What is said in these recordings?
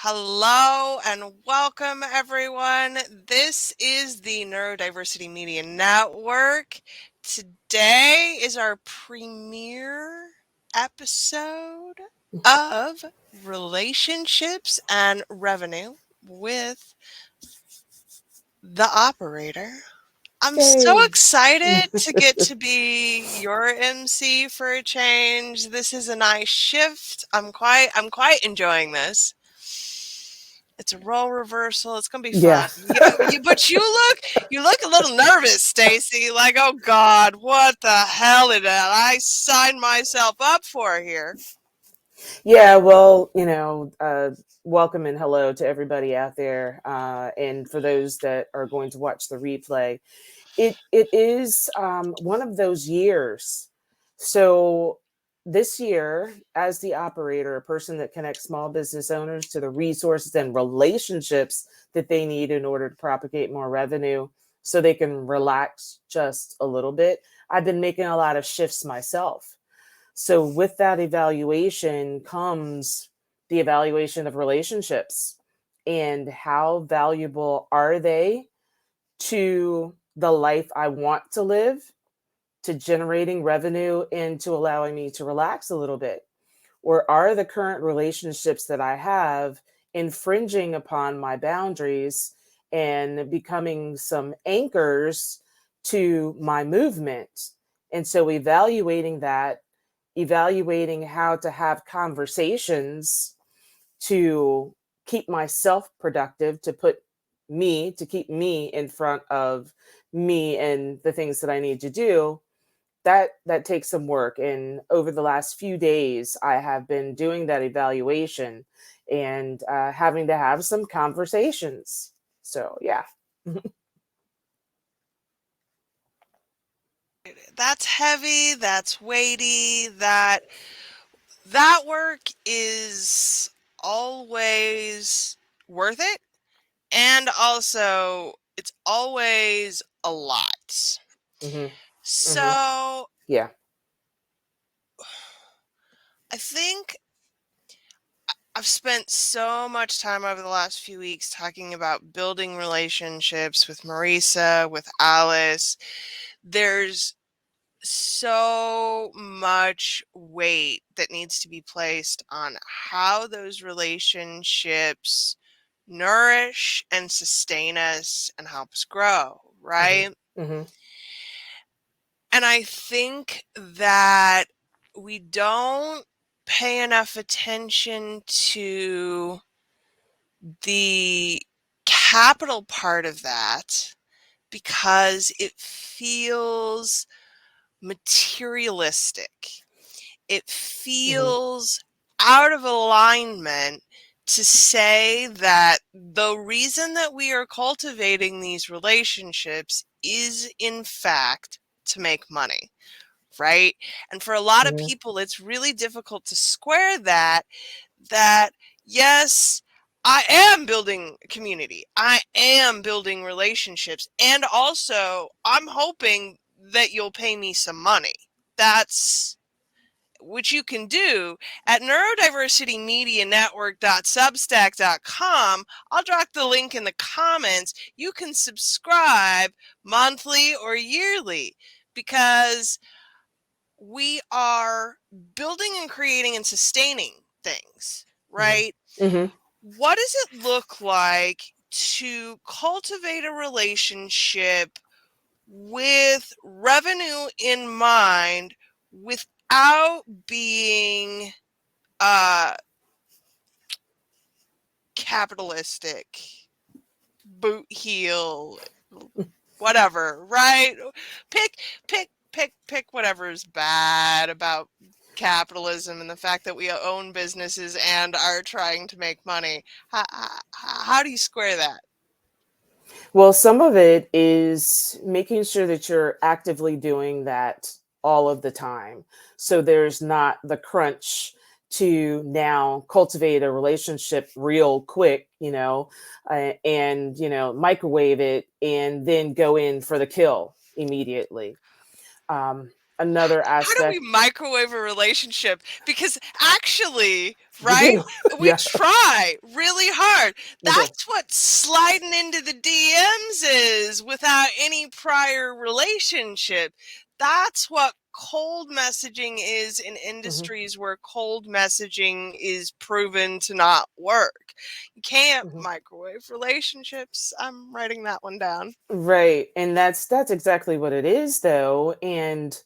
Hello and welcome, everyone. This is the Neurodiversity Media Network. Today is our premiere episode of Relationships and Revenue with the operator. I'm so Yay. excited to get to be your MC for a change. This is a nice shift. I'm quite enjoying this. It's a role reversal. It's gonna be Yeah. fun. But you look a little nervous, Stacy. Like, oh God, what the hell did I sign myself up for here? Yeah. Well, welcome and hello to everybody out there. And for those that are going to watch the replay, it is one of those years. So this year, as the operator, a person that connects small business owners to the resources and relationships that they need in order to propagate more revenue so they can relax just a little bit, I've been making a lot of shifts myself. So with that evaluation comes the evaluation of relationships and how valuable are they to the life I want to live, to generating revenue, and to allowing me to relax a little bit? Or are the current relationships that I have infringing upon my boundaries and becoming some anchors to my movement? And so evaluating that, evaluating how to have conversations to keep myself productive, to keep me in front of me and the things that I need to do, that takes some work. And over the last few days, I have been doing that evaluation and having to have some conversations. So yeah. That's heavy. That's weighty. That work is always worth it, and also it's always a lot. Hmm. Hmm. So Yeah. I think I've spent so much time over the last few weeks talking about building relationships with Marisa, with Alice. There's so much weight that needs to be placed on how those relationships nourish and sustain us and help us grow, Hmm. right? Hmm. And I think that we don't pay enough attention to the capital part of that because it feels materialistic. It Hmm. feels out of alignment to say that the reason that we are cultivating these relationships is, in fact, to make money, right? And for a lot of Hmm. people, it's really difficult to square that yes, I am building community. I am building relationships. And also, I'm hoping that you'll pay me some money. That's which you can do at neurodiversitymedianetwork.substack.com. I'll drop the link in the comments. You can subscribe monthly or yearly because we are building and creating and sustaining things, Hmm. right? Hmm. What does it look like to cultivate a relationship with revenue in mind without being uh capitalistic, boot heel, whatever, right? Pick, pick whatever is bad about capitalism and the fact that we own businesses and are trying to make money. How do you square that? Well, some of it is making sure that you're actively doing that all of the time. So there's not the crunch to now cultivate a relationship real quick, and, microwave it and then go in for the kill immediately. Another How do we aspect. microwave a relationship? Because actually, We right? do. We Yeah, try really hard. we do. That's what sliding into the DMs is without any prior relationship. That's what cold messaging is in Hmm. industries where cold messaging is proven to not work. You can't Hmm. microwave relationships. I'm writing that one down. Right. And that's exactly what it is though. And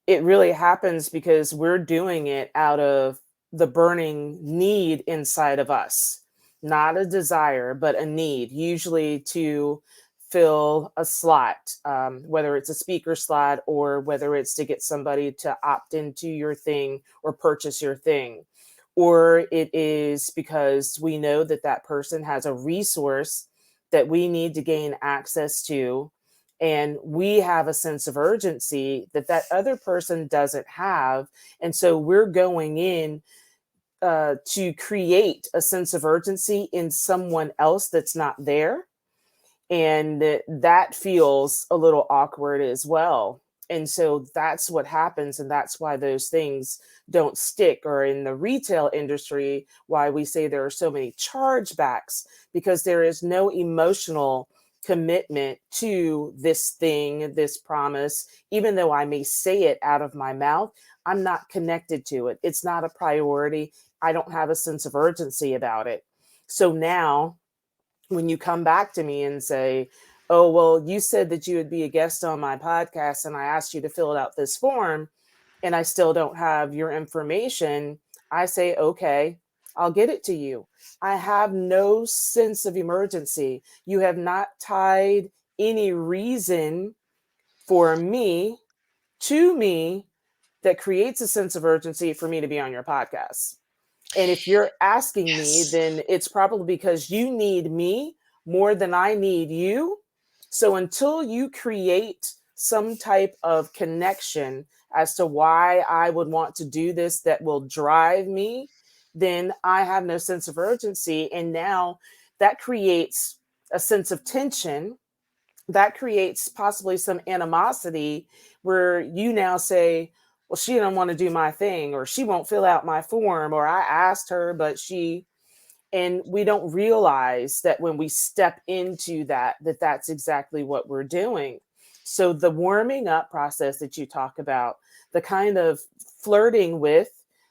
it really happens because we're doing it out of the burning need inside of us, not a desire, but a need, usually to fill a slot, whether it's a speaker slot or whether it's to get somebody to opt into your thing or purchase your thing. Or it is because we know that that person has a resource that we need to gain access to, and we have a sense of urgency that that other person doesn't have, and so we're going in to create a sense of urgency in someone else that's not there, and that feels a little awkward as well. And so that's what happens, and that's why those things don't stick. Or in the retail industry, why we say there are so many chargebacks, because there is no emotional commitment to this thing, this promise. Even though I may say it out of my mouth, I'm not connected to it. It's not a priority. I don't have a sense of urgency about it. So now when you come back to me and say, oh, well, you said that you would be a guest on my podcast and I asked you to fill out this form and I still don't have your information, I say, okay, I'll get it to you. I have no sense of emergency. You have not tied any reason for me to me that creates a sense of urgency for me to be on your podcast. And if you're asking me, Yes. then it's probably because you need me more than I need you. So until you create some type of connection as to why I would want to do this that will drive me, then I have no sense of urgency. And now that creates a sense of tension, that creates possibly some animosity where you now say, well, she don't want to do my thing, or she won't fill out my form, or I asked her, but she, and we don't realize that when we step into that, that's exactly what we're doing. So the warming up process that you talk about, the kind of flirting with,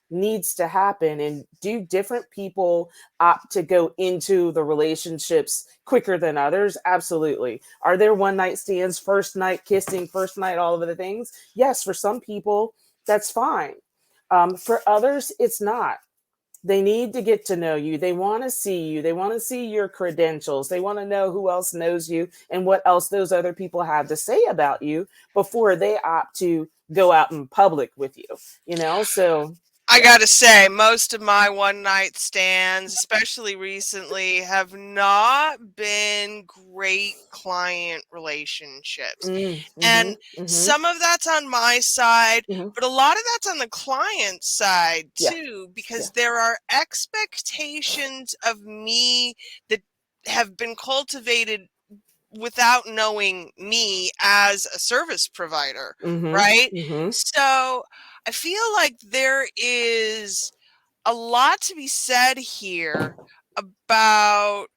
needs to happen. And do different people opt to go into the relationships quicker than others? Absolutely. Are there one night stands, first night kissing, first night all of the things? Yes, for some people that's fine. For others it's not. They need to get to know you. They want to see you. They want to see your credentials. They want to know who else knows you and what else those other people have to say about you before they opt to go out in public with you, you know? So, I yeah. gotta say, most of my one night stands, especially recently, have not been great client relationships. Mm, And mm-hmm, mm-hmm, some of that's on my side, mm-hmm. but a lot of that's on the client side Yeah, too, yeah. because there are expectations of me that have been cultivated without knowing me as a service provider, Mm-hmm, right? mm-hmm, So I feel like there is a lot to be said here about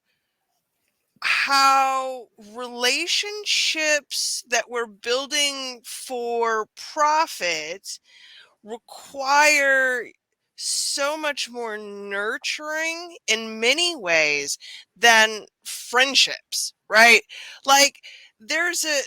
how relationships that we're building for profit require so much more nurturing in many ways than friendships, right? Like there's a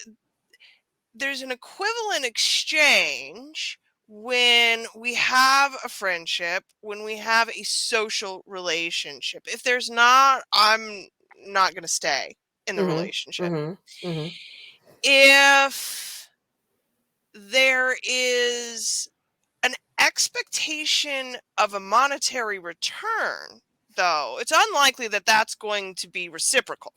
there's an equivalent exchange when we have a friendship, when we have a social relationship. If there's not, I'm not going to stay in the mm-hmm, relationship. mm-hmm, mm-hmm, If there is an expectation of a monetary return, though, it's unlikely that that's going to be reciprocal.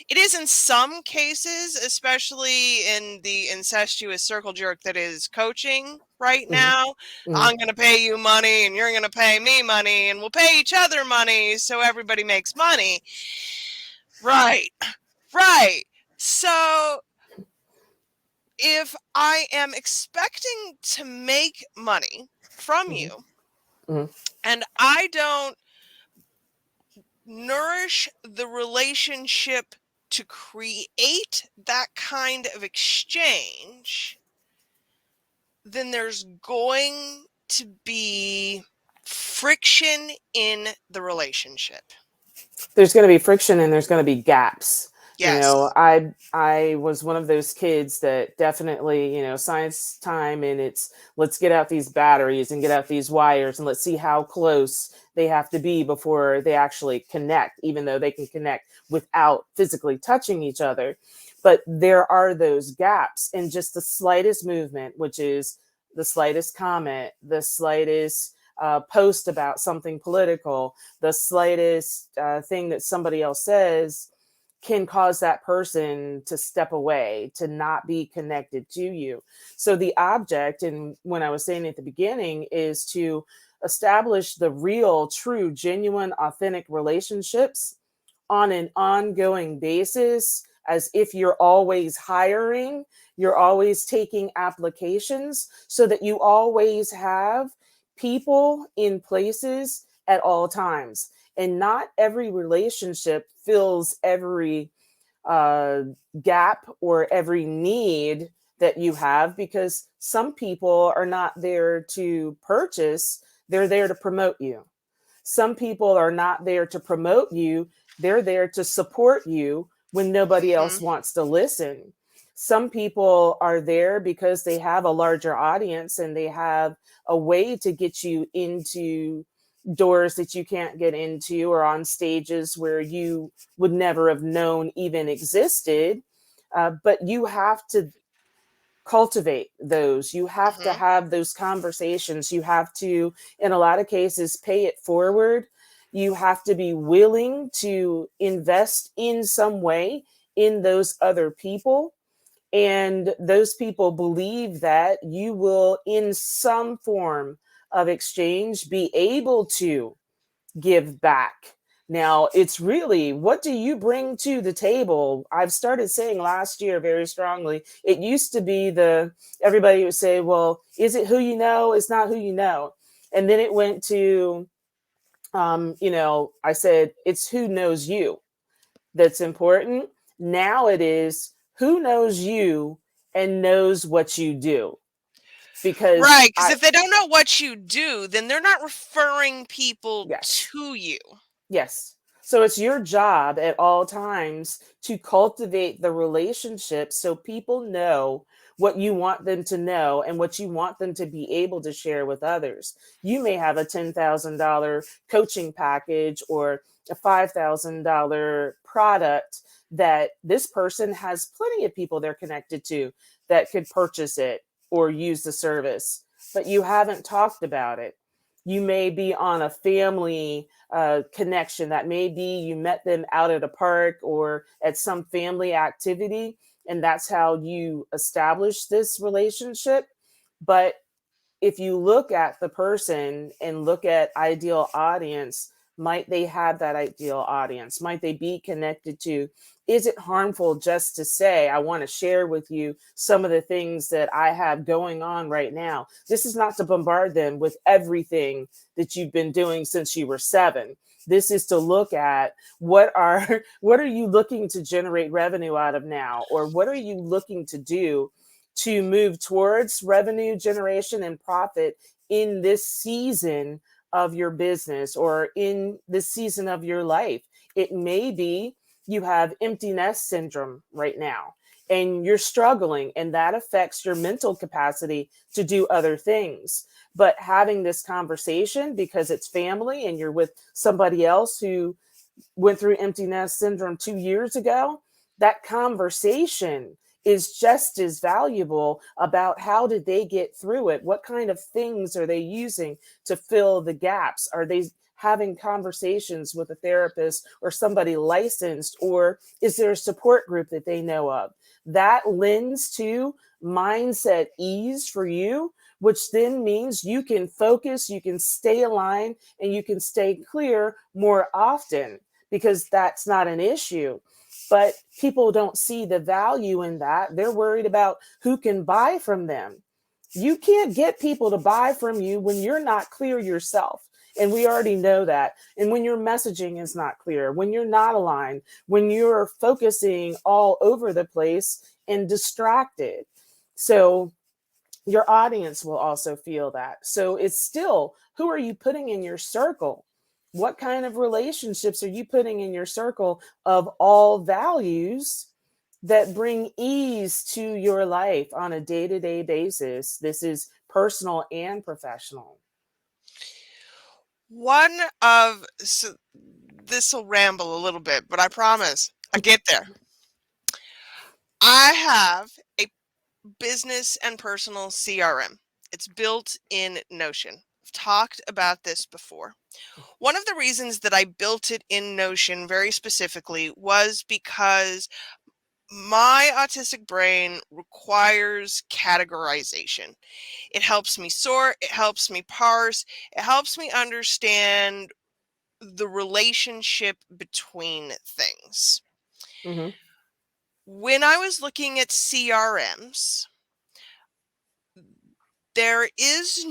It is in some cases, especially in the incestuous circle jerk that is coaching right mm-hmm, now. mm-hmm, I'm going to pay you money and you're going to pay me money and we'll pay each other money so everybody makes money. Right, right. So if I am expecting to make money from mm-hmm, you, Mhm. And I don't nourish the relationship to create that kind of exchange, then there's going to be friction in the relationship. There's going to be friction and there's going to be gaps. You know, Yes. I was one of those kids that definitely, science time, and it's let's get out these batteries and get out these wires and let's see how close they have to be before they actually connect, even though they can connect without physically touching each other. But there are those gaps in just the slightest movement, which is the slightest comment, the slightest post about something political, the slightest thing that somebody else says can cause that person to step away, to not be connected to you. So the object, and when I was saying at the beginning, is to establish the real, true, genuine, authentic relationships on an ongoing basis, as if you're always hiring, you're always taking applications, so that you always have people in places at all times. And not every relationship fills every uh, gap or every need that you have, because some people are not there to purchase, they're there to promote you. Some people are not there to promote you, they're there to support you when nobody else Hmm. wants to listen. Some people are there because they have a larger audience and they have a way to get you into doors that you can't get into, or on stages where you would never have known even existed. But you have to cultivate those. You have to Hmm. have those conversations. You have to, in a lot of cases, pay it forward. You have to be willing to invest in some way in those other people. And those people believe that you will, in some form of exchange, be able to give back. Now, it's really, what do you bring to the table? I've started saying last year very strongly. It used to be everybody would say, well, is it who you know? It's not who you know. And then it went to, I said, it's who knows you that's important. Now it is who knows you and knows what you do. Because Right. Because if they don't know what you do, then they're not referring people yes. to you. Yes. So it's your job at all times to cultivate the relationship so people know what you want them to know and what you want them to be able to share with others. You may have a $10,000 coaching package or a $5,000 product that this person has plenty of people they're connected to that could purchase it or use the service, but you haven't talked about it. You may be on a family connection that maybe you met them out at a park or at some family activity, and that's how you establish this relationship. But if you look at the person and look at ideal audience, might they have that ideal audience? Might they be connected to? Is it harmful just to say, I want to share with you some of the things that I have going on right now? This is not to bombard them with everything that you've been doing since you were 7. This is to look at what are you looking to generate revenue out of now, or what are you looking to do to move towards revenue generation and profit in this season of your business or in this season of your life. It may be you have empty nest syndrome right now and you're struggling, and that affects your mental capacity to do other things. But having this conversation because it's family and you're with somebody else who went through empty nest syndrome 2 years ago, that conversation is just as valuable about how did they get through it? What kind of things are they using to fill the gaps? Are they having conversations with a therapist or somebody licensed, or is there a support group that they know of? That lends to mindset ease for you, which then means you can focus, you can stay aligned, and you can stay clear more often because that's not an issue. But people don't see the value in that. They're worried about who can buy from them. You can't get people to buy from you when you're not clear yourself. And we already know that. And when your messaging is not clear, when you're not aligned, when you're focusing all over the place and distracted. So your audience will also feel that. So it's still, who are you putting in your circle? What kind of relationships are you putting in your circle of all values that bring ease to your life on a day-to-day basis? This is personal and professional. One of so this will ramble a little bit, but I promise I get there. I have a business and personal CRM. It's built in Notion. I've talked about this before. One of the reasons that I built it in Notion very specifically was because my autistic brain requires categorization. It helps me sort, it helps me parse, it helps me understand the relationship between things. Mm-hmm. When I was looking at CRMs, there is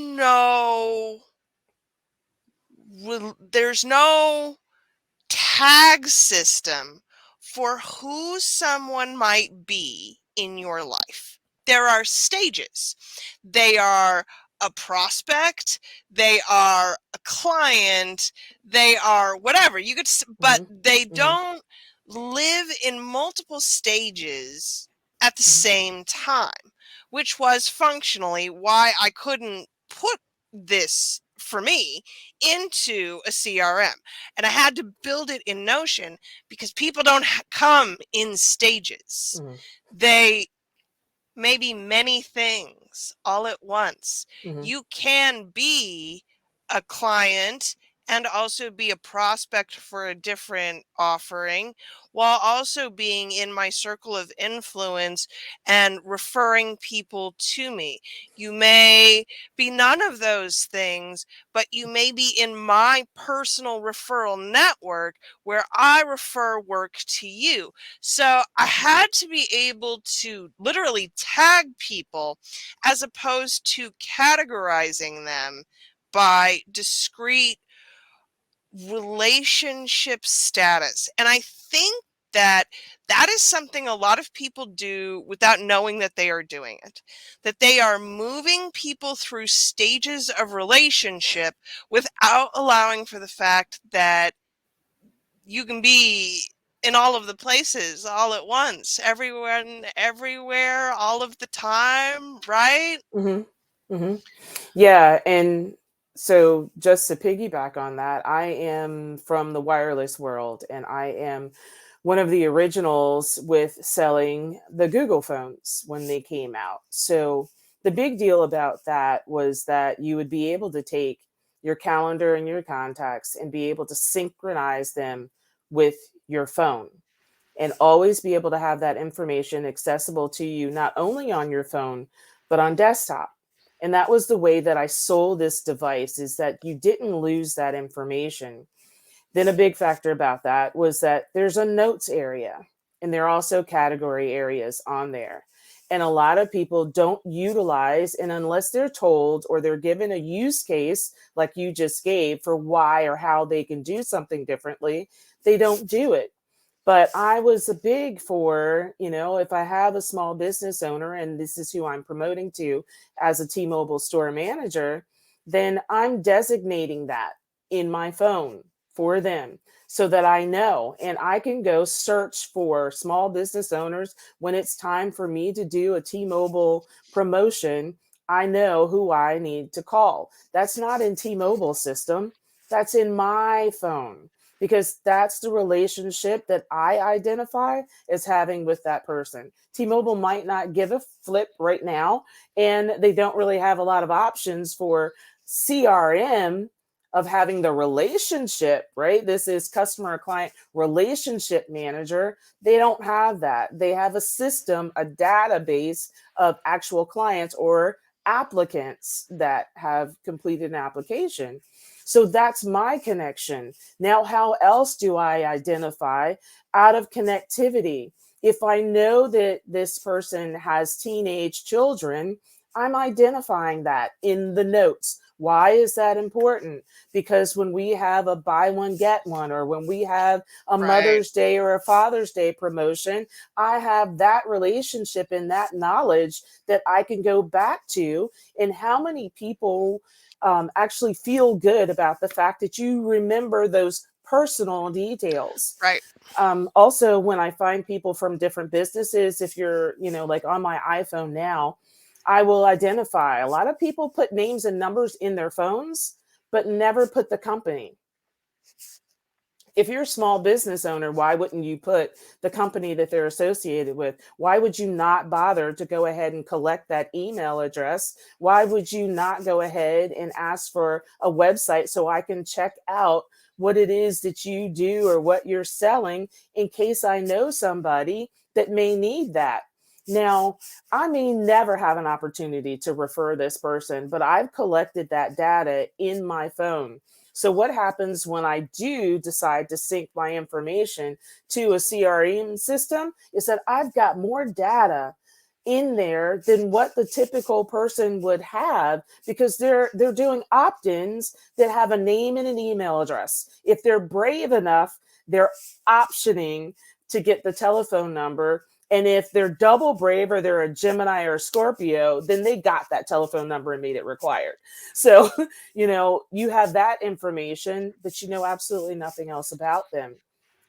there's no tag system for who someone might be in your life. There are stages. They are a prospect, they are a client, they are whatever. But Mm-hmm. they Mm-hmm. don't live in multiple stages at the Mm-hmm. same time, which was functionally why I couldn't put this for me into a CRM. And I had to build it in Notion because people don't come in stages. Mm-hmm. They may be many things all at once. Mm-hmm. You can be a client and also be a prospect for a different offering while also being in my circle of influence and referring people to me. You may be none of those things, but you may be in my personal referral network where I refer work to you. So I had to be able to literally tag people as opposed to categorizing them by discrete relationship status. And I think that that is something a lot of people do without knowing that they are doing it, that they are moving people through stages of relationship without allowing for the fact that you can be in all of the places all at once, everywhere and everywhere, all of the time, right? Mm-hmm. Mm-hmm. Yeah, and so just to piggyback on that, I am from the wireless world and I am one of the originals with selling the Google phones when they came out. So the big deal about that was that you would be able to take your calendar and your contacts and be able to synchronize them with your phone and always be able to have that information accessible to you, not only on your phone, but on desktop. And that was the way that I sold this device, is that you didn't lose that information. Then a big factor about that was that there's a notes area and there are also category areas on there. And a lot of people don't utilize, and unless they're told or they're given a use case like you just gave for why or how they can do something differently, they don't do it. But I was a big for, if I have a small business owner and this is who I'm promoting to as a T-Mobile store manager, then I'm designating that in my phone for them so that I know and I can go search for small business owners when it's time for me to do a T-Mobile promotion. I know who I need to call. That's not in T-Mobile system. That's in my phone because that's the relationship that I identify as having with that person. T-Mobile might not give a flip right now, and they don't really have a lot of options for CRM of having the relationship, right? This is customer client relationship manager. They don't have that. They have a system, a database of actual clients or applicants that have completed an application. So that's my connection. Now, how else do I identify out of connectivity? If I know that this person has teenage children, I'm identifying that in the notes. Why is that important? Because when we have a buy one, get one, or when we have a Right. Mother's Day or a Father's Day promotion, I have that relationship and that knowledge that I can go back to. And how many people actually feel good about the fact that you remember those personal details? Right. Also, when I find people from different businesses, if you're, like on my iPhone now, I will identify a lot of people put names and numbers in their phones, but never put the company. If you're a small business owner, why wouldn't you put the company that they're associated with? Why would you not bother to go ahead and collect that email address? Why would you not go ahead and ask for a website so I can check out what it is that you do or what you're selling in case I know somebody that may need that? Now, I may never have an opportunity to refer this person, but I've collected that data in my phone. So, what happens when I do decide to sync my information to a CRM system is that I've got more data in there than what the typical person would have because they're doing opt-ins that have a name and an email address. If they're brave enough, they're optioning to get the telephone number. And if they're double brave or they're a Gemini or a Scorpio, then they got that telephone number and made it required. So you have that information, but you know absolutely nothing else about them.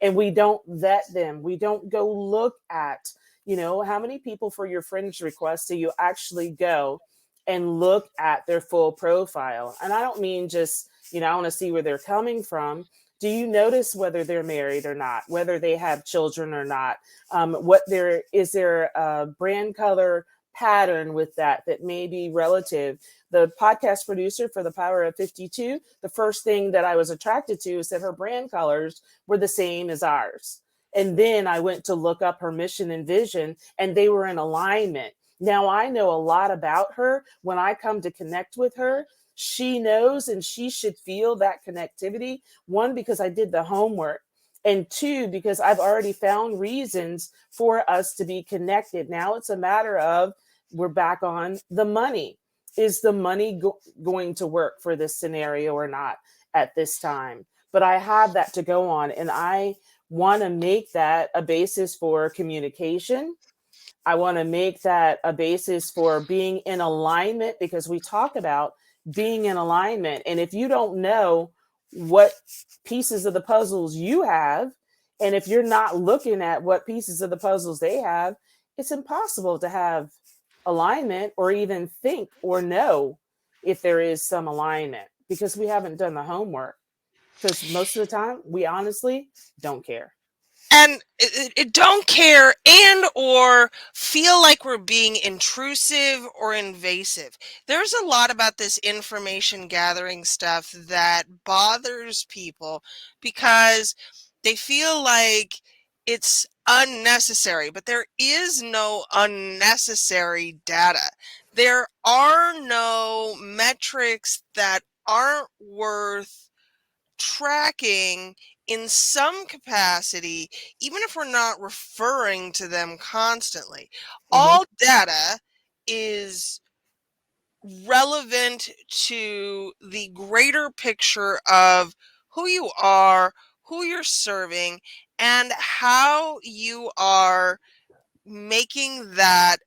And we don't vet them. We don't go look at, how many people for your friends request do you actually go and look at their full profile? And I don't mean just, I want to see where they're coming from. Do you notice whether they're married or not, whether they have children or not? What there is there a brand color pattern with that may be relative? The podcast producer for the Power of 52, the first thing that I was attracted to is that her brand colors were the same as ours. And then I went to look up her mission and vision, and they were in alignment. Now I know a lot about her. When I come to connect with her, she knows and she should feel that connectivity. One, because I did the homework. And two, because I've already found reasons for us to be connected. Now it's a matter of we're back on the money. Is the money going to work for this scenario or not at this time? But I have that to go on, and I want to make that a basis for communication. I want to make that a basis for being in alignment because we talk about being in alignment. And if you don't know what pieces of the puzzles you have, and if you're not looking at what pieces of the puzzles they have, it's impossible to have alignment or even think or know if there is some alignment because we haven't done the homework. Because most of the time, we honestly don't care. And it don't care and or feel like we're being intrusive or invasive. There's a lot about this information gathering stuff that bothers people because they feel like it's unnecessary, but there is no unnecessary data. There are no metrics that aren't worth tracking in some capacity, even if we're not referring to them constantly. Mm-hmm. All data is relevant to the greater picture of who you are, who you're serving, and how you are making that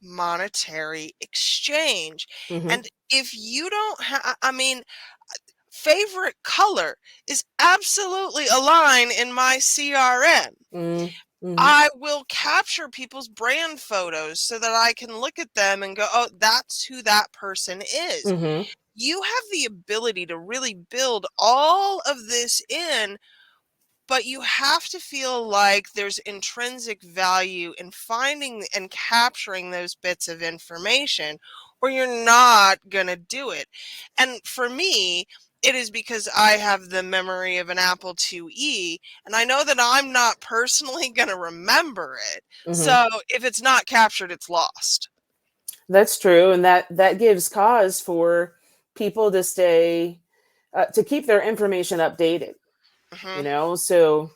monetary exchange. Mm-hmm. And if you don't have, I mean, favorite color is absolutely a line in my CRM. Mm-hmm. I will capture people's brand photos so that I can look at them and go, oh, that's who that person is. Mm-hmm. You have the ability to really build all of this in, but you have to feel like there's intrinsic value in finding and capturing those bits of information, or you're not going to do it. And for me, it is because I have the memory of an Apple IIe, and I know that I'm not personally going to remember it. Mm-hmm. So if it's not captured, it's lost. That's true, and that gives cause for people to stay to keep their information updated. Hmm. So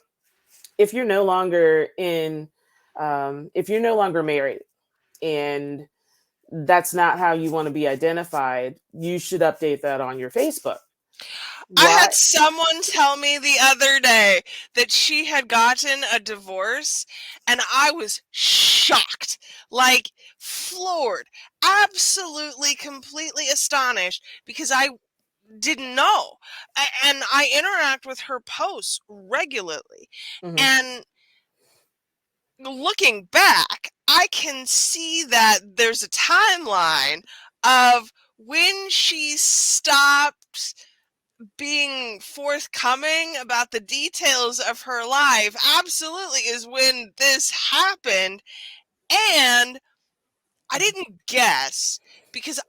if you're no longer in, if you're no longer married, and that's not how you want to be identified. You should update that on your Facebook. I had What? someone tell me the other day that she had gotten a divorce, and I was shocked, like floored, absolutely, completely astonished because I didn't know. And I interact with her posts regularly. Hmm. And looking back, I can see that there's a timeline of when she stopped being forthcoming about the details of her life. Absolutely is when this happened. And I didn't guess because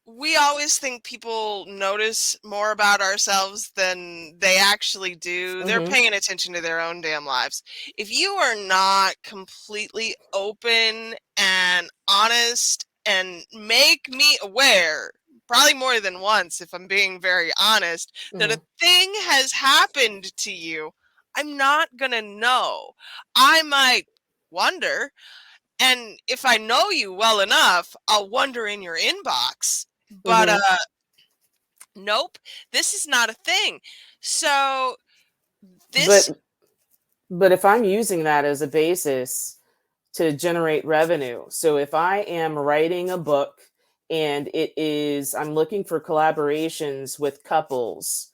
we always think people notice more about ourselves than they actually do. They're Hmm. paying attention to their own damn lives. If you are not completely open and honest and make me aware, probably more than once, if I'm being very honest, that a Hmm. thing has happened to you, I'm not going to know. I might wonder, and if I know you well enough, I'll wonder in your inbox. But Hmm. nope, this is not a thing. So But this but if I'm using that as a basis to generate revenue, so if I am writing a book and I'm looking for collaborations with couples,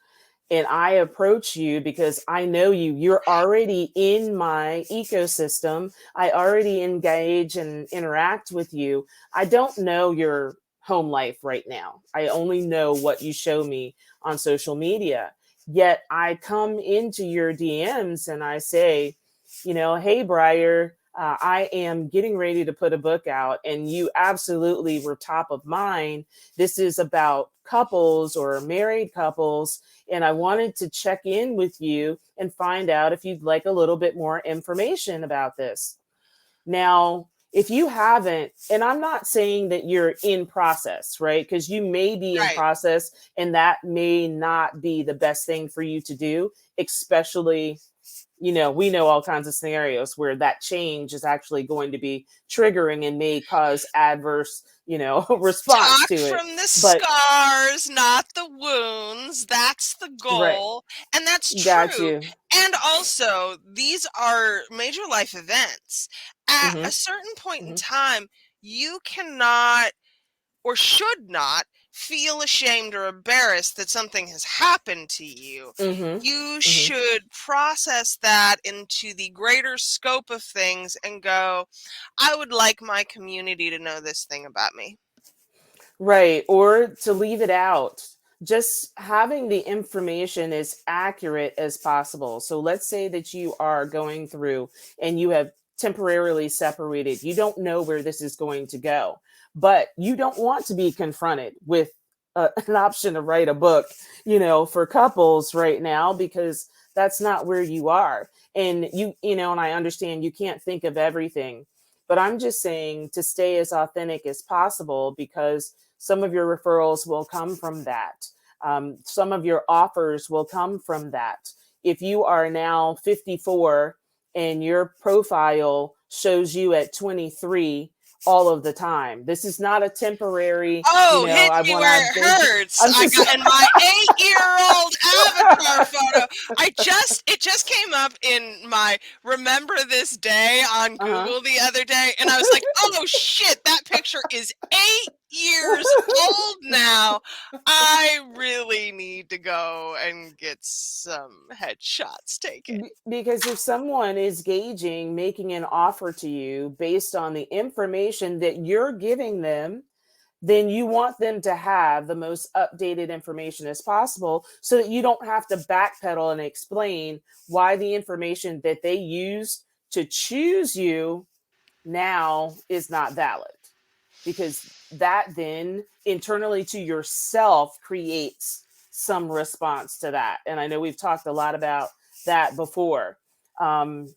and I approach you because I know you, you're already in my ecosystem. I already engage and interact with you. I don't know your home life right now. I only know what you show me on social media. Yet I come into your DMs and I say, hey, Briar, I am getting ready to put a book out, and you absolutely were top of mind. This is about couples or married couples, and I wanted to check in with you and find out if you'd like a little bit more information about this. Now, if you haven't, and I'm not saying that you're in process, right? Because you may be in right. process and that may not be the best thing for you to do, especially, we know all kinds of scenarios where that change is actually going to be triggering and may cause adverse, response Talk to it. from the But, scars, not the wounds. That's the right, goal. And that's got true. you. And also, these are major life events. At Hmm. a certain point in Hmm. time, you cannot or should not feel ashamed or embarrassed that something has happened to you. Hmm. You Hmm. should process that into the greater scope of things and go, I would like my community to know this thing about me. Right. Or to leave it out. Just having the information as accurate as possible. So let's say that you are going through and you have temporarily separated. You don't know where this is going to go, but you don't want to be confronted with an option to write a book, for couples right now, because that's not where you are. And and I understand you can't think of everything, but I'm just saying to stay as authentic as possible, because some of your referrals will come from that. Some of your offers will come from that. If you are now 54 and your profile shows you at 23 all of the time, this is not a temporary, Oh, hit I me want where to it vent. hurts. I'm I just, got in my 8-year-old avatar photo. It just came up in my remember this day on uh Google the other day, and I was like, oh shit, that picture is 8 years old now. I really need to go and get some headshots taken. Because if someone is gauging, making an offer to you based on the information that you're giving them, then you want them to have the most updated information as possible so that you don't have to backpedal and explain why the information that they used to choose you now is not valid, because that then internally to yourself creates some response to that. And I know we've talked a lot about that before. I mean,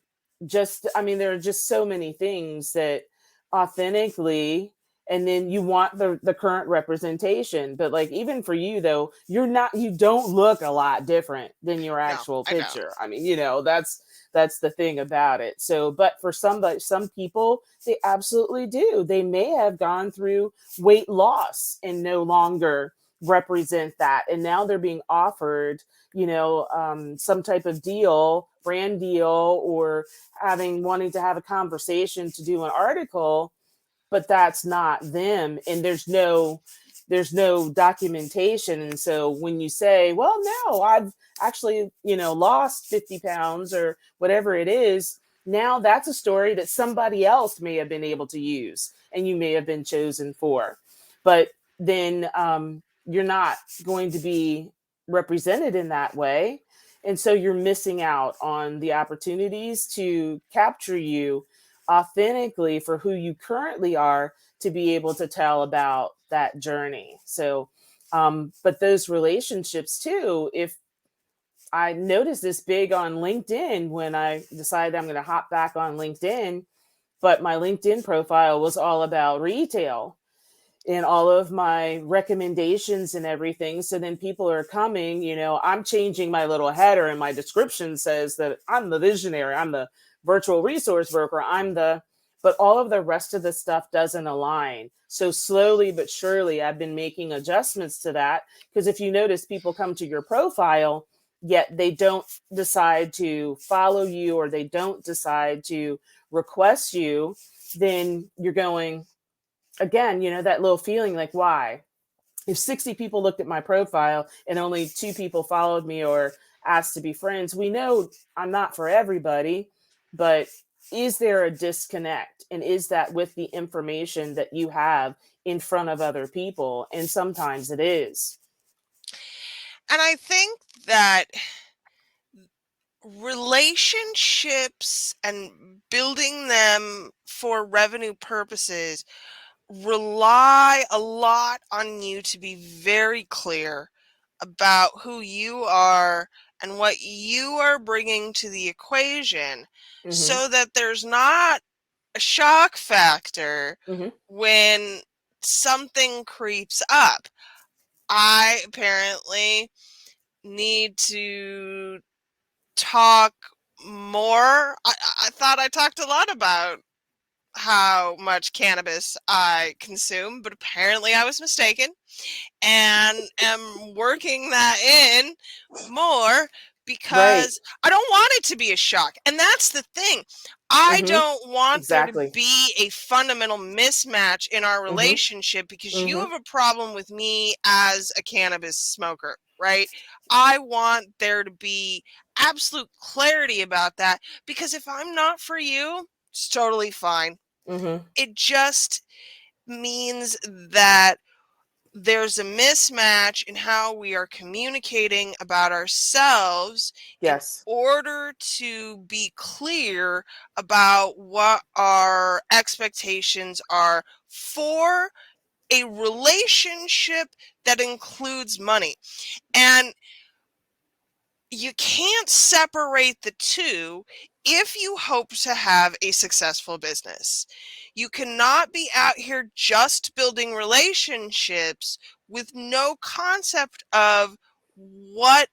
there are just so many things that authentically, and then you want the current representation. But like, even for you though, you don't look a lot different than your No, actual I don't. picture. I mean, that's the thing about it. So, but for some people, they absolutely do. They may have gone through weight loss and no longer represent that, and now they're being offered, some type of deal, brand deal, or wanting to have a conversation to do an article, but that's not them, and there's no documentation. And so when you say, well, no, I've actually, lost 50 pounds or whatever it is, now that's a story that somebody else may have been able to use and you may have been chosen for. But then you're not going to be represented in that way. And so you're missing out on the opportunities to capture you authentically for who you currently are, to be able to tell about that journey. So, but those relationships too, if I noticed this big on LinkedIn when I decided I'm going to hop back on LinkedIn, but my LinkedIn profile was all about retail in all of my recommendations and everything. So then people are coming, I'm changing my little header, and my description says that I'm the visionary, I'm the virtual resource broker, but all of the rest of the stuff doesn't align. So slowly but surely, I've been making adjustments to that. Because if you notice, people come to your profile, yet they don't decide to follow you, or they don't decide to request you, then you're going, again, that little feeling like, why? If 60 people looked at my profile and only 2 people followed me or asked to be friends, we know I'm not for everybody. But is there a disconnect? And is that with the information that you have in front of other people? And sometimes it is. And I think that relationships and building them for revenue purposes rely a lot on you to be very clear about who you are and what you are bringing to the equation, Mm-hmm. so that there's not a shock factor Mm-hmm. when something creeps up. I apparently need to talk more. I thought I talked a lot about how much cannabis I consume, but apparently I was mistaken, and am working that in more Right. because I don't want it to be a shock. And that's the thing. I Mm-hmm. don't want there to Exactly. be a fundamental mismatch in our Mm-hmm. relationship because you Mm-hmm. have a problem with me as a cannabis smoker, right? I want there to be absolute clarity about that, because if I'm not for you, it's totally fine. Mm-hmm. It just means that there's a mismatch in how we are communicating about ourselves in Yes. order to be clear about what our expectations are for a relationship that includes money. And you can't separate the two if you hope to have a successful business. You cannot be out here just building relationships with no concept of what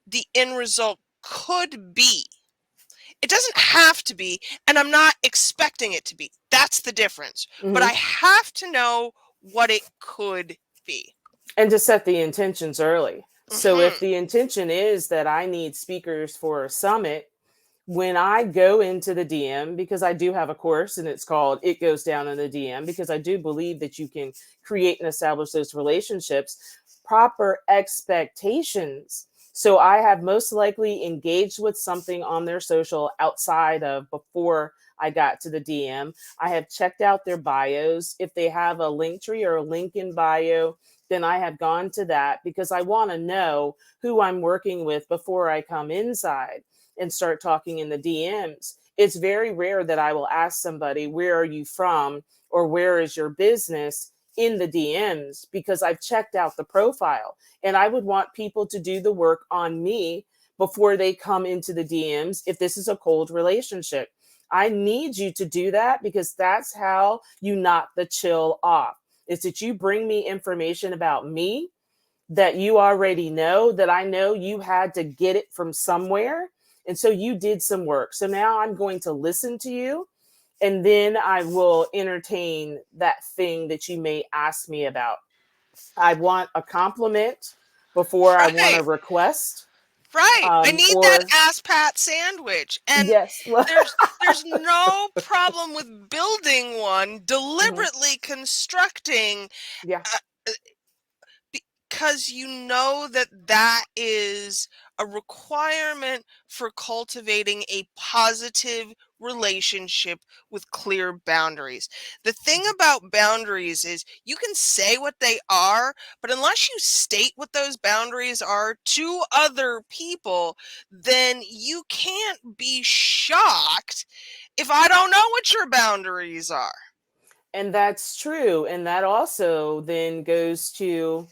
the end result could be. It doesn't have to be, and I'm not expecting it to be. That's the difference. But I Mm-hmm. have to know what it could be. And to set the intentions early. So if Hmm. the intention is that I need speakers for a summit, when I go into the DM, because I do have a course and it's called It Goes Down in the DM, because I do believe that you can create and establish those relationships, proper expectations. So I have most likely engaged with something on their social outside of before I got to the DM. I have checked out their bios. If they have a link tree or a link in bio, then I have gone to that, because I want to know who I'm working with before I come inside and start talking in the DMs. It's very rare that I will ask somebody, where are you from? Or where is your business, in the DMs, because I've checked out the profile. And I would want people to do the work on me before they come into the DMs if this is a cold relationship. I need you to do that because that's how you knock the chill off. It's that you bring me information about me that you already know, that I know you had to get it from somewhere. And so you did some work. So now I'm going to listen to you, and then I will entertain that thing that you may ask me about. I want a compliment before I want Right. a request. Right. I need that Or ass pat sandwich. And yes, well, there's no problem with building one, mhm, deliberately constructing, yeah. uh, because you know that that is a requirement for cultivating a positive relationship with clear boundaries. The thing Mhm. about boundaries is you can say what they are, but unless you state what those boundaries are to other people, then you can't be shocked if I don't know what your boundaries are. And that's true. And that also then goes to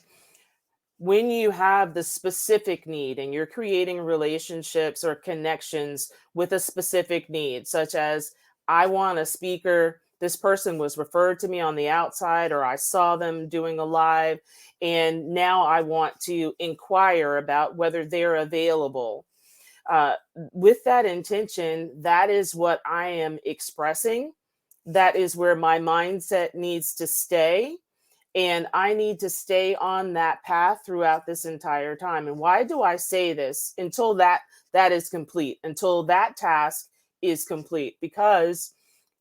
when you have the specific need and you're creating relationships or connections with a specific need, such as I want a speaker, this person was referred to me on the outside, or I saw them doing a live, and now I want to inquire about whether they're available. With that intention, that is what I am expressing. That is where my mindset needs to stay, and I need to stay on that path throughout this entire time. And why do I say this? Until that is complete, until that task is complete. Because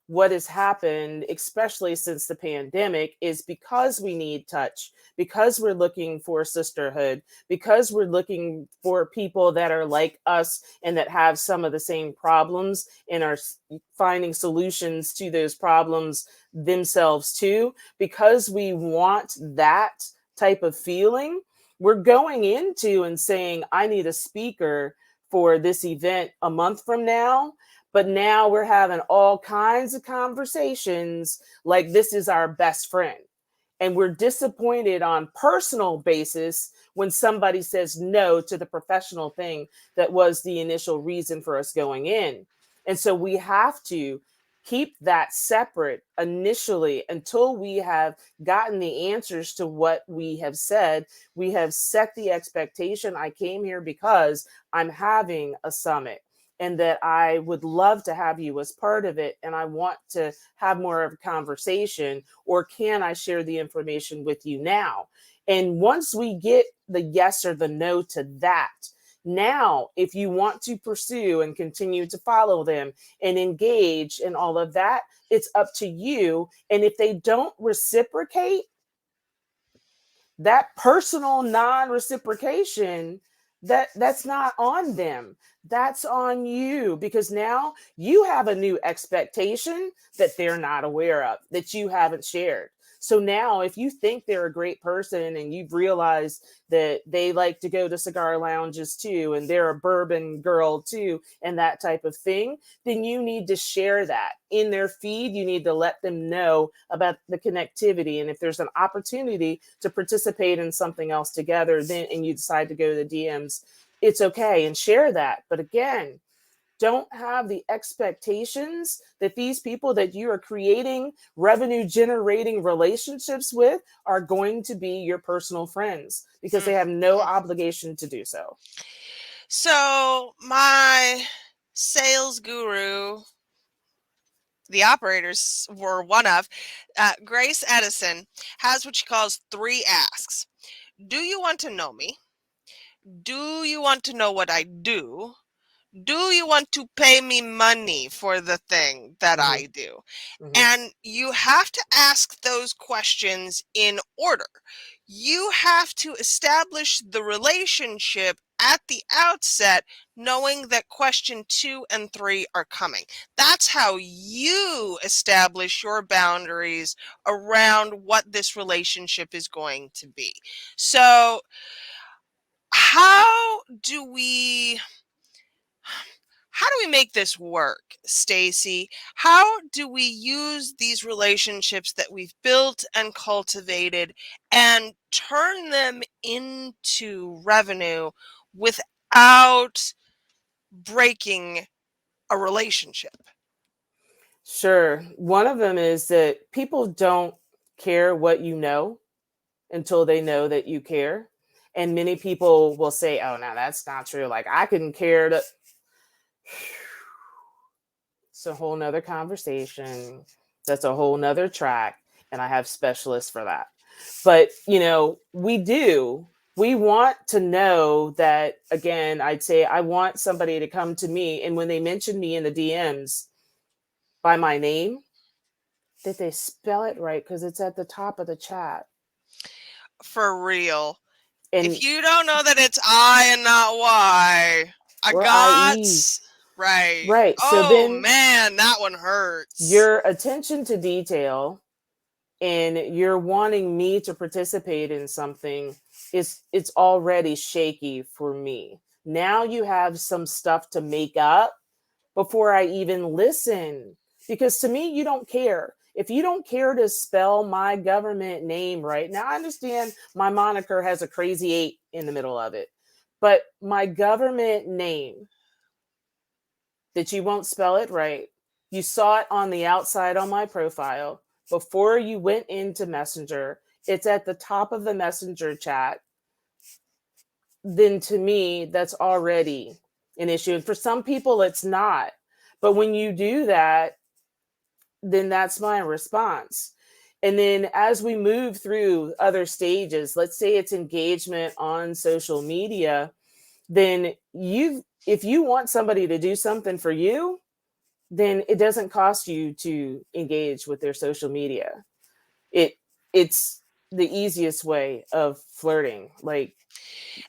what has happened, especially since the pandemic, is because we need touch, because we're looking for sisterhood, because we're looking for people that are like us and that have some of the same problems and are finding solutions to those problems themselves too, because we want that type of feeling. We're going into and saying, I need a speaker for this event a month from now, but now we're having all kinds of conversations like this is our best friend. And we're disappointed on personal basis when somebody says no to the professional thing that was the initial reason for us going in. And so we have to keep that separate initially until we have gotten the answers to what we have said. We have set the expectation. I came here because I'm having a summit and that I would love to have you as part of it. And I want to have more of a conversation, or can I share the information with you now? And once we get the yes or the no to that, now, if you want to pursue and continue to follow them and engage in all of that, it's up to you. And if they don't reciprocate, that personal non-reciprocation, that's not on them, that's on you, because now you have a new expectation that they're not aware of, that you haven't shared. So now if you think they're a great person and you've realized that they like to go to cigar lounges too and they're a bourbon girl too and that type of thing, then you need to share that in their feed. You need to let them know about the connectivity. And if there's an opportunity to participate in something else together, then and you decide to go to the DMs, it's okay, and share that. But again, don't have the expectations that these people that you are creating revenue generating relationships with are going to be your personal friends, because they have no Mhm. obligation to do so. So my sales guru, the operators were one of, Grace Edison, has what she calls three asks. Do you want to know me? Do you want to know what I do? Do you want to pay me money for the thing that Hmm. I do? Hmm. And you have to ask those questions in order. You have to establish the relationship at the outset, knowing that question two and three are coming. That's how you establish your boundaries around what this relationship is going to be. So, how do we how do we make this work, Stacy? How do we use these relationships that we've built and cultivated and turn them into revenue without breaking a relationship? Sure. One of them is that people don't care what you know until they know that you care. And many people will say, oh, no, that's not true. Like, I couldn't care to. It's a whole nother conversation. That's a whole nother track. And I have specialists for that. But, we want to know that, again, I'd say I want somebody to come to me. And when they mention me in the DMs by my name, that they spell it right because it's at the top of the chat. For real. And If you don't know that it's I and not Y, I or got IE. right. Right. So Oh then man, that one hurts. your attention to detail and you're wanting me to participate in something is it's already shaky for me. Now you have some stuff to make up before I even listen. Because to me, you don't care. If you don't care to spell my government name right, now I understand my moniker has a crazy 8 in the middle of it, but my government name, that you won't spell it right, you saw it on the outside on my profile before you went into Messenger, it's at the top of the Messenger chat, then to me, that's already an issue. And for some people, it's not. But when you do that, then that's my response. And then as we move through other stages, let's say it's engagement on social media, then if you want somebody to do something for you, then it doesn't cost you to engage with their social media. It's the easiest way of flirting. Like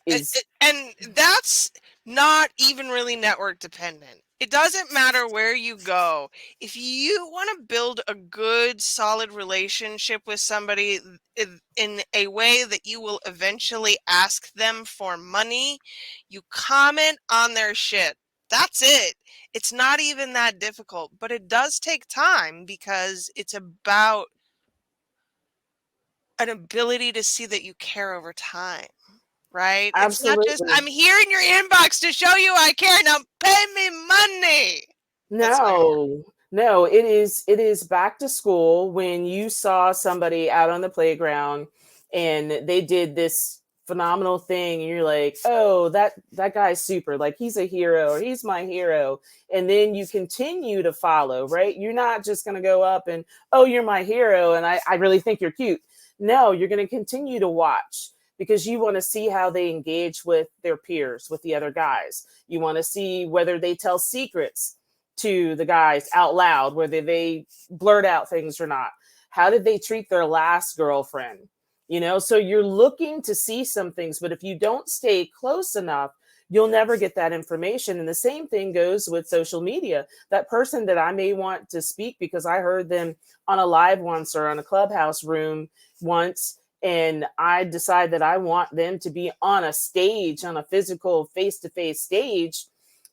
is And that's not even really network dependent. It doesn't matter where you go. If you want to build a good, solid relationship with somebody in a way that you will eventually ask them for money, you comment on their shit. That's it. It's not even that difficult, but it does take time because it's about an ability to see that you care over time. Right? It's not just, absolutely. I'm here in your inbox to show you I care. Now pay me money. That's not gonna work. No, it is back to school when you saw somebody out on the playground and they did this phenomenal thing and you're like, "Oh, that guy's super. Like he's a hero or he's my hero." And then you continue to follow, right? You're not just going to go up and, "Oh, you're my hero and I really think you're cute." No, you're going to continue to watch because you want to see how they engage with their peers, with the other guys. You want to see whether they tell secrets to the guys out loud, whether they blurt out things or not. How did they treat their last girlfriend? So you're looking to see some things, but if you don't stay close enough, you'll never get that information. And the same thing goes with social media. That person that I may want to speak because I heard them on a live once or on a clubhouse room once, and I decide that I want them to be on a stage, on a physical face-to-face stage,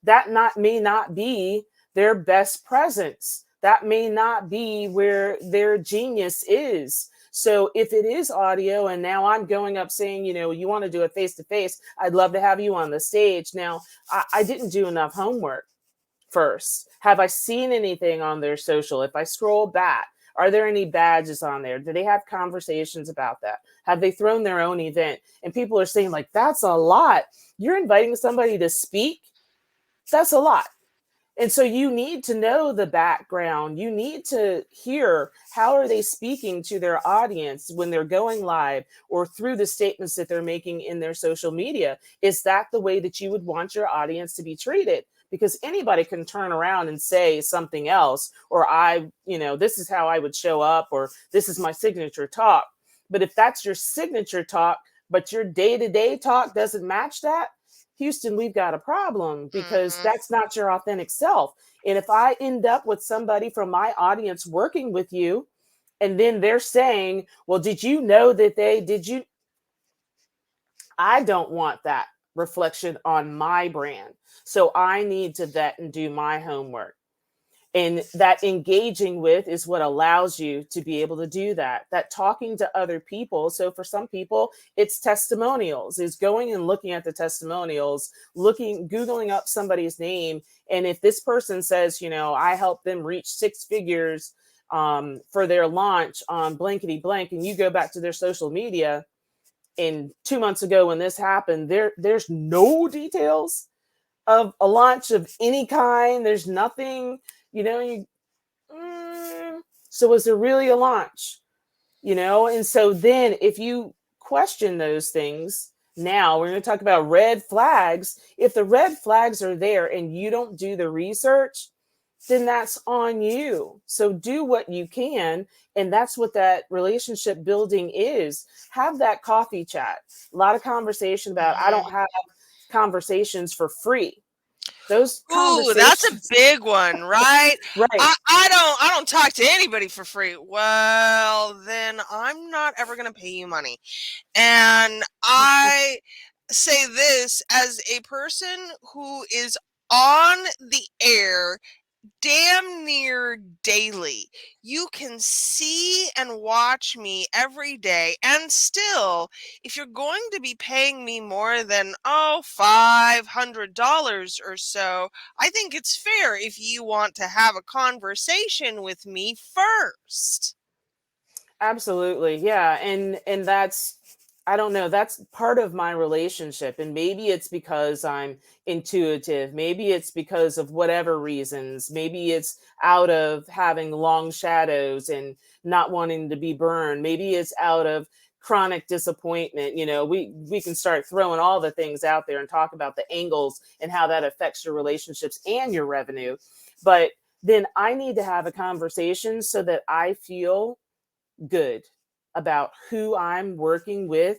that not may not be their best presence. That may not be where their genius is. So if it is audio and now I'm going up saying, you want to do a face to face, I'd love to have you on the stage. Now, I didn't do enough homework first. Have I seen anything on their social? If I scroll back, are there any badges on there? Do they have conversations about that? Have they thrown their own event? And people are saying, like, that's a lot. You're inviting somebody to speak? That's a lot. And so you need to know the background. You need to hear how are they speaking to their audience when they're going live or through the statements that they're making in their social media. Is that the way that you would want your audience to be treated? Because anybody can turn around and say something else, or this is how I would show up, or this is my signature talk. But if that's your signature talk, but your day-to-day talk doesn't match that, Houston, we've got a problem because Mm-hmm. that's not your authentic self. And if I end up with somebody from my audience working with you, and then they're saying, well, did you know that I don't want that reflection on my brand. So I need to vet and do my homework. And that engaging with is what allows you to be able to do that. That talking to other people. So for some people, it's testimonials, is going and looking at the testimonials, looking, Googling up somebody's name. And if this person says, I helped them reach six figures for their launch on blankety blank, and you go back to their social media, and 2 months ago when this happened, there's no details of a launch of any kind. There's nothing, you know, you, so was there really a launch? And so then if you question those things, now we're going to talk about red flags. If the red flags are there and you don't do the research, then that's on you. So do what you can. And that's what that relationship building is. Have that coffee chat. A lot of conversation about, I don't Mhm. have conversations for free. Those Ooh, that's a conversations, big one, right? right? I don't talk to anybody for free. Well, then I'm not ever going to pay you money. And I say this as a person who is on the air damn near daily. You can see and watch me every day. And still, if you're going to be paying me more than, $500 or so, I think it's fair if you want to have a conversation with me first. Absolutely. Yeah. And that's, I don't know, that's part of my relationship. And maybe it's because I'm intuitive. Maybe it's because of whatever reasons. Maybe it's out of having long shadows and not wanting to be burned. Maybe it's out of chronic disappointment. We can start throwing all the things out there and talk about the angles and how that affects your relationships and your revenue. But then I need to have a conversation so that I feel good about who I'm working with,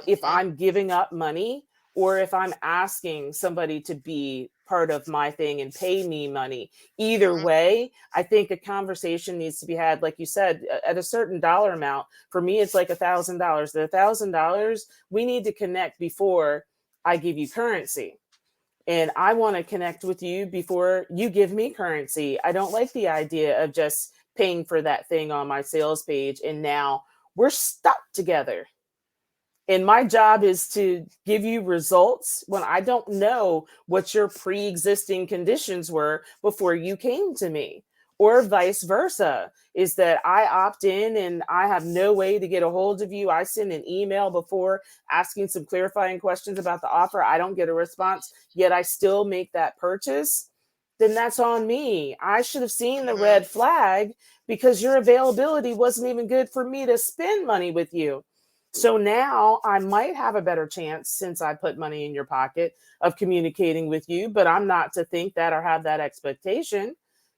if Mhm. I'm giving up money or if I'm asking somebody to be part of my thing and pay me money. Either Mhm. way, I think a conversation needs to be had, like you said, at a certain dollar amount. For me, it's like $1,000. The $1,000, we need to connect before I give you currency. And I want to connect with you before you give me currency. I don't like the idea of just paying for that thing on my sales page and now we're stuck together. And my job is to give you results when I don't know what your pre existing conditions were before you came to me, or vice versa. Is that I opt in and I have no way to get a hold of you. I send an email before asking some clarifying questions about the offer. I don't get a response, yet I still make that purchase. Then that's on me. I should have seen the Mhm. red flag because your availability wasn't even good for me to spend money with you. So now I might have a better chance, since I put money in your pocket, of communicating with you, but I'm not to think that or have that expectation.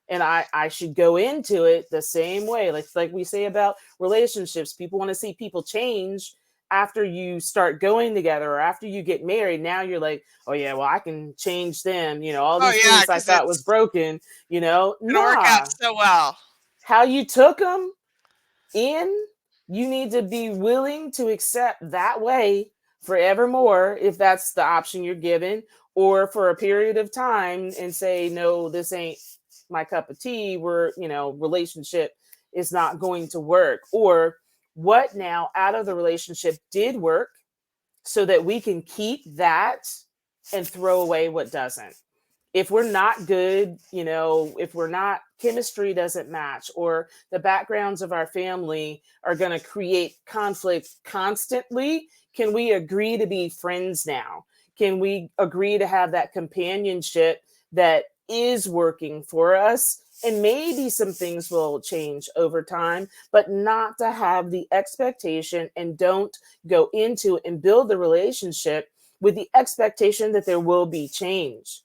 And I should go into it the same way. Like we say about relationships, people want to see people change after you start going together or after you get married. Now you're like, oh yeah, well, I can change them. All Oh these yeah, things I because thought was it's broken, gonna work out nah. so well. How you took them in, you need to be willing to accept that way forevermore if that's the option you're given, or for a period of time and say, no, this ain't my cup of tea. Relationship is not going to work. Or what now out of the relationship did work so that we can keep that and throw away what doesn't. If we're not good, if we're not, chemistry doesn't match, or the backgrounds of our family are going to create conflict constantly, can we agree to be friends now? Can we agree to have that companionship that is working for us? And maybe some things will change over time, but not to have the expectation, and don't go into and build the relationship with the expectation that there will be change,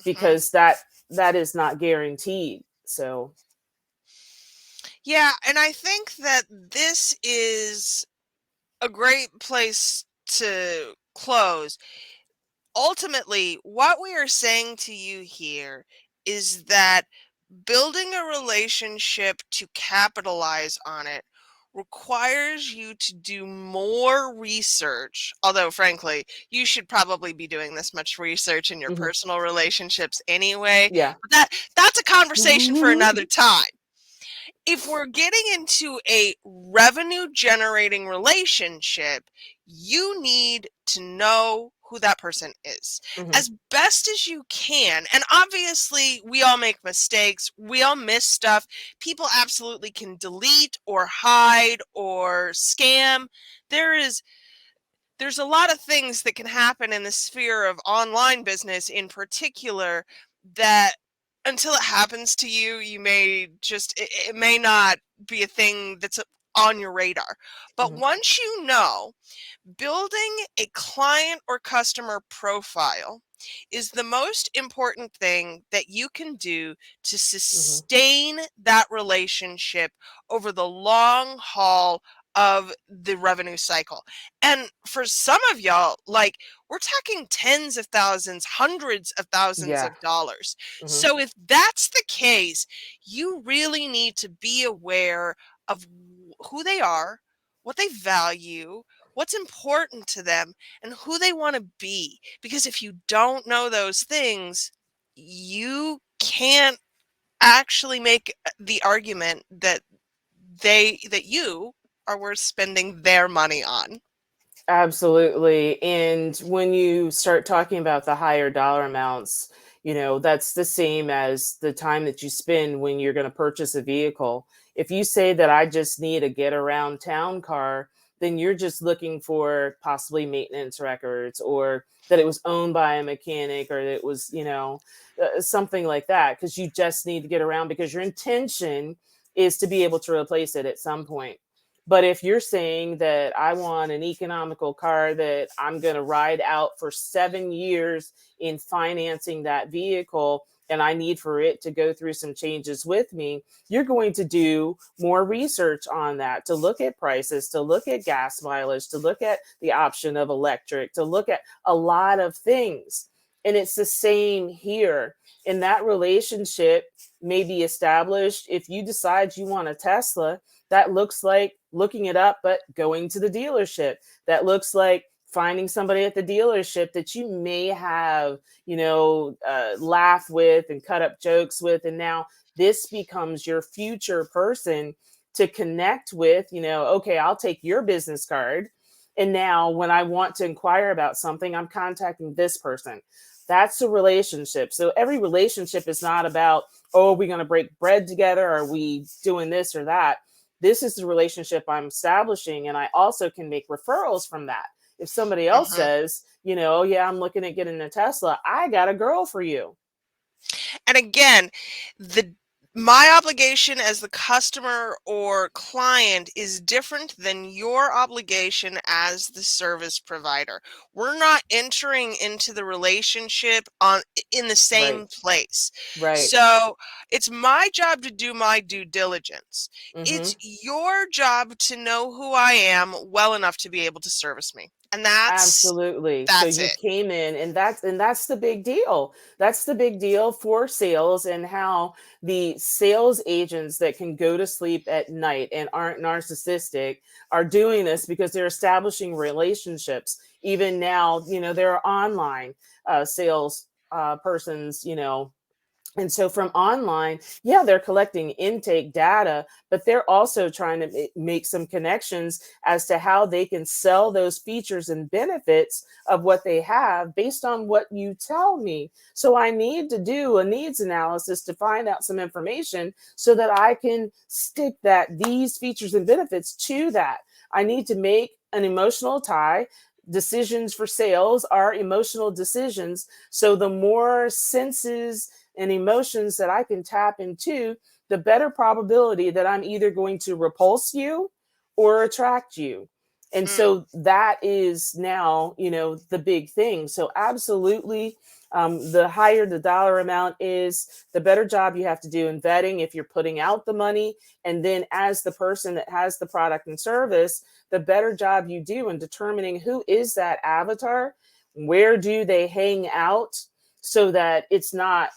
Mhm. because that is not guaranteed. So Yeah, and I think that this is a great place to close. Ultimately, what we are saying to you here is that building a relationship to capitalize on it requires you to do more research, although frankly, you should probably be doing this much research in your Mhm. personal relationships anyway. Yeah. But that's a conversation for another time. If we're getting into a revenue generating relationship, you need to know who that person is Mhm. as best as you can. And obviously, we all make mistakes, we all miss stuff. People absolutely can delete or hide or scam. There is there's a lot of things that can happen in the sphere of online business in particular that until it happens to you, you may just, it may not be a thing that's on your radar. But Mhm. once you know, building a client or customer profile is the most important thing that you can do to Mhm. sustain that relationship over the long haul of the revenue cycle. And for some of y'all, like, we're talking tens of thousands, hundreds of thousands Yeah. of dollars. Mhm. So if that's the case, you really need to be aware of who they are, what they value, what's important to them, and who they want to be. Because if you don't know those things, you can't actually make the argument that you are worth spending their money on. Absolutely. And when you start talking about the higher dollar amounts, that's the same as the time that you spend when you're going to purchase a vehicle. If you say that I just need a get around town car, then you're just looking for possibly maintenance records, or that it was owned by a mechanic, or that it was, something like that, because you just need to get around because your intention is to be able to replace it at some point. But if you're saying that I want an economical car that I'm going to ride out for 7 years in financing that vehicle, and I need for it to go through some changes with me, you're going to do more research on that, to look at prices, to look at gas mileage, to look at the option of electric, to look at a lot of things. And it's the same here. And that relationship may be established if you decide you want a Tesla. That looks like looking it up, but going to the dealership. That looks like finding somebody at the dealership that you may have, laugh with and cut up jokes with. And now this becomes your future person to connect with. Okay, I'll take your business card. And now when I want to inquire about something, I'm contacting this person. That's a relationship. So every relationship is not about, oh, are we going to break bread together? Are we doing this or that? This is the relationship I'm establishing. And I also can make referrals from that. If somebody else Mhm. says, oh, yeah, I'm looking at getting a Tesla, I got a girl for you. And again, the my obligation as the customer or client is different than your obligation as the service provider. We're not entering into the relationship in the Right. same place. Right. So, it's my job to do my due diligence. Mm-hmm. It's your job to know who I am well enough to be able to service me. And Absolutely. So that's you it. came in, and that's the big deal. That's the big deal for sales, and how the sales agents that can go to sleep at night and aren't narcissistic are doing this because they're establishing relationships. Even now, there are online sales persons, and so from online, yeah, they're collecting intake data, but they're also trying to make some connections as to how they can sell those features and benefits of what they have based on what you tell me. So I need to do a needs analysis to find out some information so that I can stick these features and benefits to that. I need to make an emotional tie. Decisions for sales are emotional decisions. So the more senses and emotions that I can tap into, the better probability that I'm either going to repulse you or attract you. And Mm, so that is now, the big thing. So absolutely, the higher the dollar amount is, the better job you have to do in vetting if you're putting out the money. And then as the person that has the product and service, the better job you do in determining who is that avatar, where do they hang out, so that it's not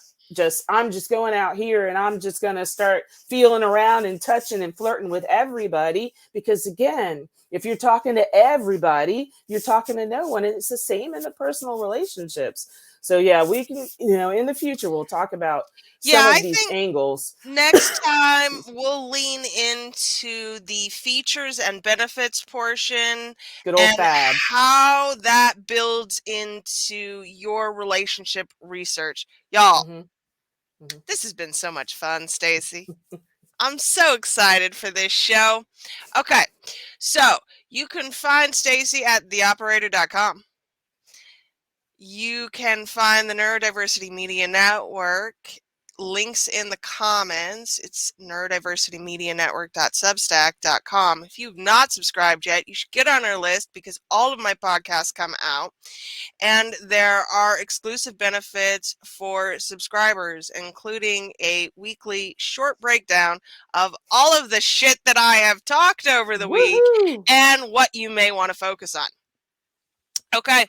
I'm just going out here and I'm just going to start feeling around and touching and flirting with everybody. Because again, if you're talking to everybody, you're talking to no one. And it's the same in the personal relationships. So yeah, we can, in the future, we'll talk about Yeah, some I of these think angles. next time we'll lean into the features and benefits portion Good old and fab. how that builds into your relationship research. Y'all, Hmm. Hmm. this has been so much fun, Stacy. I'm so excited for this show. Okay, so you can find Stacy at theoperator.com. You can find the Neurodiversity Media Network. Links in the comments. It's neurodiversitymedianetwork.substack.com. If you've not subscribed yet, you should get on our list because all of my podcasts come out. And there are exclusive benefits for subscribers, including a weekly short breakdown of all of the shit that I have talked over the week Woohoo! and what you may want to focus on. Okay.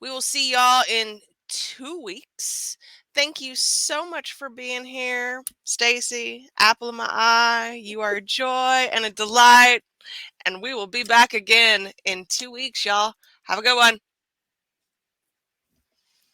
We will see y'all in 2 weeks. Thank you so much for being here, Stacy. Apple of my eye. You are a joy and a delight. And we will be back again in 2 weeks, y'all. Have a good one.